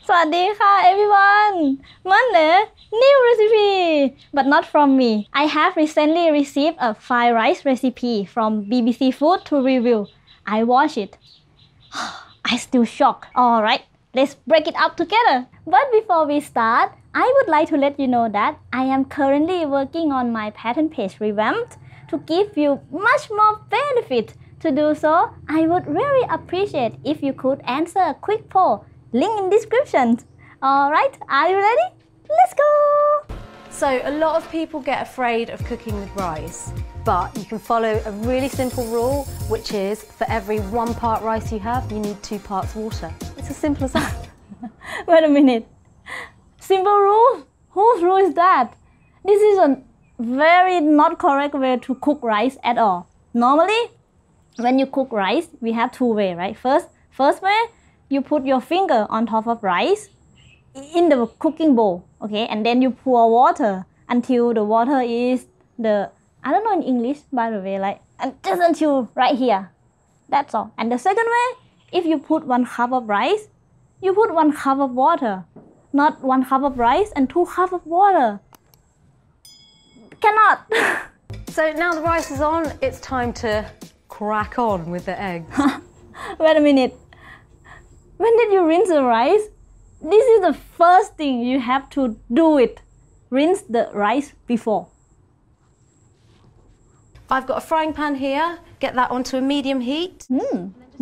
สวัสดีค่ะ everyone มันเหรอ new recipe but not from me I have recently received a fried rice recipe from BBC Food to review I watched it I still shocked alright let's break it up together but before we start I would like to let you know that I am currently working on my pattern page revamped to give you much more benefit to do so I would really appreciate if you could answer a quick poll link in description. Alright, are you ready? Let's go! So a lot of people get afraid of cooking with rice, but you can follow a really simple rule, which is for every 1 part rice you have, you need 2 parts water. It's as simple as that. Wait a minute. Simple rule? Whose rule is that? This is a very not correct way to cook rice at all. Normally, when you cook rice, we have 2 ways, right? First way, you put your finger on top of rice in the cooking bowl, okay? And then you pour water until the water is I don't know in English, by the way, like, just until right here. That's all. And the second way, if you put 1 cup of rice, you put 1 cup of water. Not 1 cup of rice and 2 cups of water. Cannot. So now the rice is on, it's time to crack on with the eggs. Wait a minute. When did you rinse the rice? This is the first thing you have to do it. Rinse the rice before. I've got a frying pan here. Get that onto a medium heat.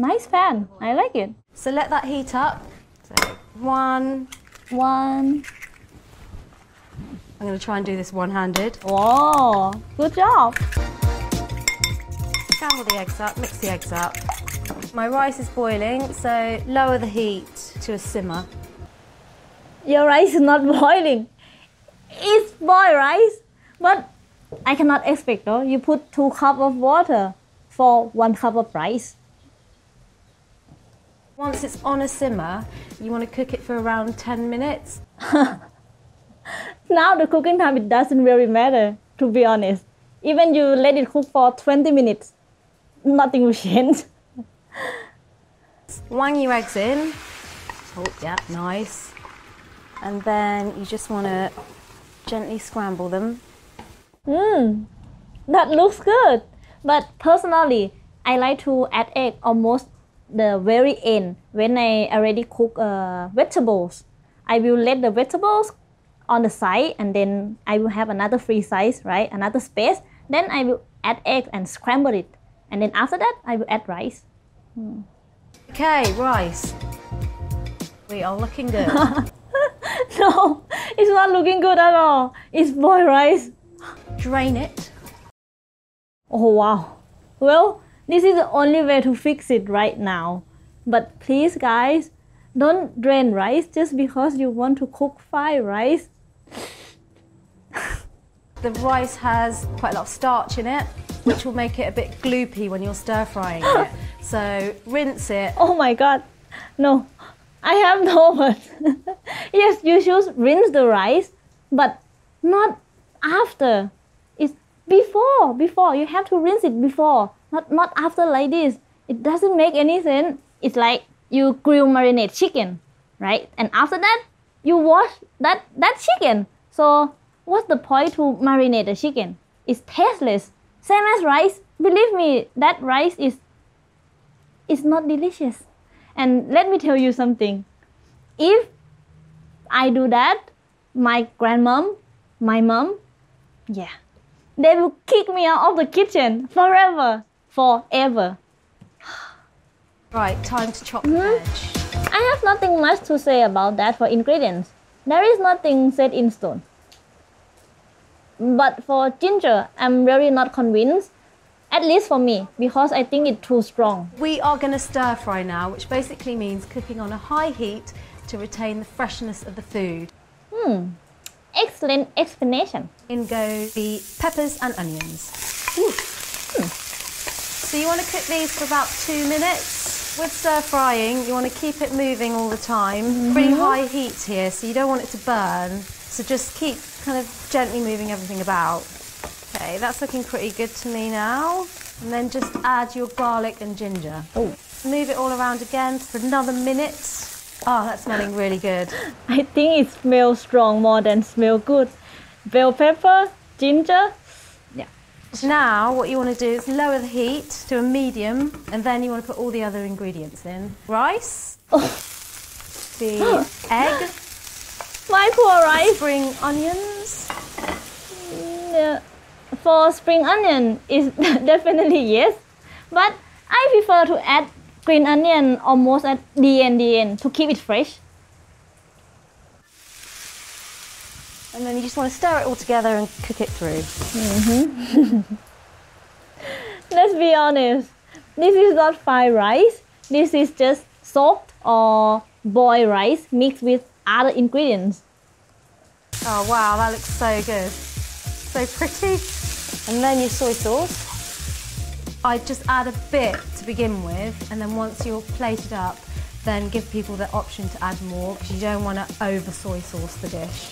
Nice pan. I like it. So let that heat up. So 1. I'm going to try and do this one-handed. Wow, good job. Scramble the eggs up, mix the eggs up. My rice is boiling, so lower the heat to a simmer. Your rice is not boiling. It's boiled rice. But I cannot expect though. You put 2 cups of water for 1 cup of rice. Once it's on a simmer, you want to cook it for around 10 minutes. Now the cooking time, it doesn't really matter, to be honest. Even you let it cook for 20 minutes, nothing will change. Wang your eggs in. Oh, yeah, nice. And then you just want to gently scramble them. That looks good. But personally, I like to add egg almost the very end when I already cook vegetables. I will let the vegetables on the side and then I will have another free size, right? Another space. Then I will add egg and scramble it. And then after that, I will add rice. Okay, rice. We are looking good. No, it's not looking good at all. It's boiled rice. Drain it. Oh wow. Well, this is the only way to fix it right now. But please guys, don't drain rice just because you want to cook fried rice. The rice has quite a lot of starch in it, which will make it a bit gloopy when you're stir frying it. So rinse it. Oh my god. No, I have no words. Yes, you should rinse the rice, but not after. It's before. You have to rinse it before, not after like this. It doesn't make any sense. It's like you grill marinate chicken, right? And after that, you wash that chicken. So what's the point to marinate the chicken? It's tasteless. Same as rice. Believe me, that rice is not delicious. And let me tell you something. If I do that, my grandmom, my mom, yeah, they will kick me out of the kitchen forever. Right, time to chop the veg. I have nothing much to say about that for ingredients. There is nothing set in stone. But for ginger, I'm really not convinced. At least for me, because I think it's too strong. We are going to stir fry now, which basically means cooking on a high heat to retain the freshness of the food. Excellent explanation. In go the peppers and onions. So you want to cook these for about 2 minutes. With stir frying, you want to keep it moving all the time. Pretty high heat here, so you don't want it to burn. So just keep kind of gently moving everything about. Okay, that's looking pretty good to me now. And then just add your garlic and ginger. Move it all around again for another minute. Oh, that's smelling really good. I think it smells strong more than smell good. Bell pepper, ginger. Yeah. Now what you want to do is lower the heat to a medium, and then you want to put all the other ingredients in. Rice, the egg, My poor rice. spring onions. Yeah. For spring onion is definitely yes, but I prefer to add green onion almost at the end to keep it fresh. And then you just want to stir it all together and cook it through. Let's be honest, this is not fried rice. This is just soaked or boiled rice mixed with other ingredients. Oh wow, that looks so good. So pretty. And then your soy sauce. I just add a bit to begin with, and then once you're plated up, then give people the option to add more, because you don't want to over soy sauce the dish.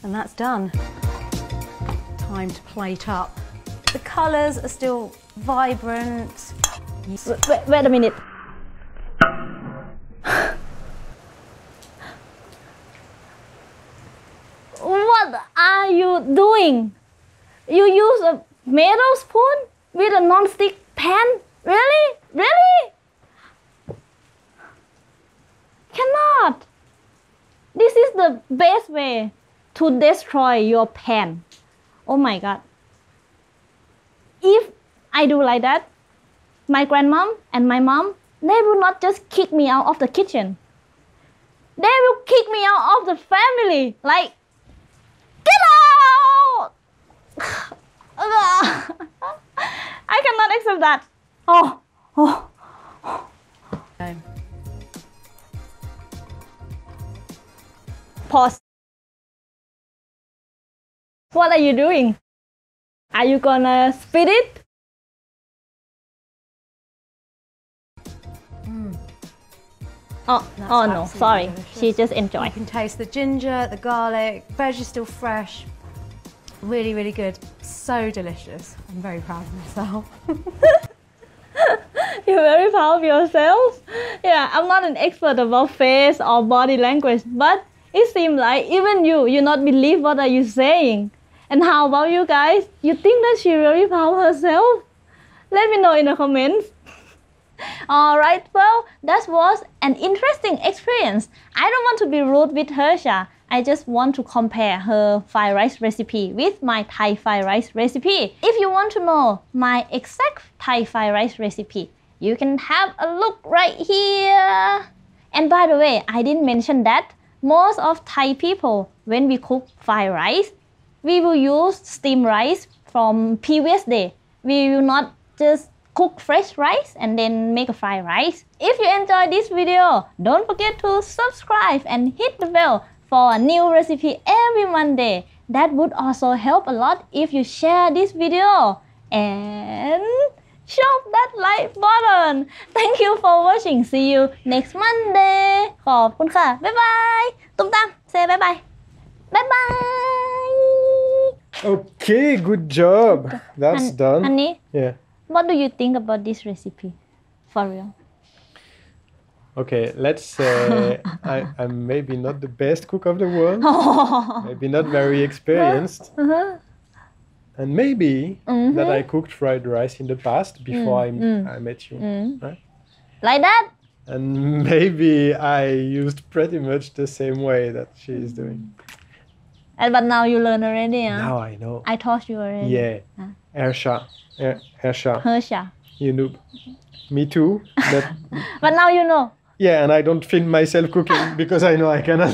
And that's done. Time to plate up. The colours are still vibrant. Wait a minute. What are you doing? You use a metal spoon with a non-stick pan? Really? Really? Cannot. This is the best way to destroy your pan. Oh my God. If I do like that, my grandmom and my mom, they will not just kick me out of the kitchen. They will kick me out of the family. Like, get out! I cannot accept that. Oh. Okay. Pause. What are you doing? Are you gonna spit it? Oh That's no, absolutely sorry. delicious. She just enjoyed. You can taste the ginger, the garlic, veg is still fresh. Really, really good. So delicious. I'm very proud of myself. You're very proud of yourself? Yeah, I'm not an expert about face or body language, but it seems like even you not believe what are you saying. And how about you guys? You think that she really proud of herself? Let me know in the comments. Alright, well, that was an interesting experience. I don't want to be rude with her. I just want to compare her fried rice recipe with my Thai fried rice recipe. If you want to know my exact Thai fried rice recipe, you can have a look right here. And by the way, I didn't mention that most of Thai people, when we cook fried rice, we will use steamed rice from previous day. We will not just cook fresh rice and then make a fried rice. If you enjoyed this video, don't forget to subscribe and hit the bell for a new recipe every Monday. That would also help a lot if you share this video and shove that like button. Thank you for watching. See you next Monday. ขอบคุณค่ะ บ๊ายบาย ตุ้มตาม say bye bye. Bye bye. Okay, good job. That's done. Honey, Yeah. what do you think about this recipe? For real? Okay, let's say I'm maybe not the best cook of the world. Maybe not very experienced. And maybe that I cooked fried rice in the past before I met you. Right? Like that? And maybe I used pretty much the same way that she is doing. But now you learn already, huh? Now I know. I taught you already. Yeah. Ersha. Ersha. Hersha. You noob. Me too. But But now you know. yeah, and I don't film myself cooking because I know I cannot.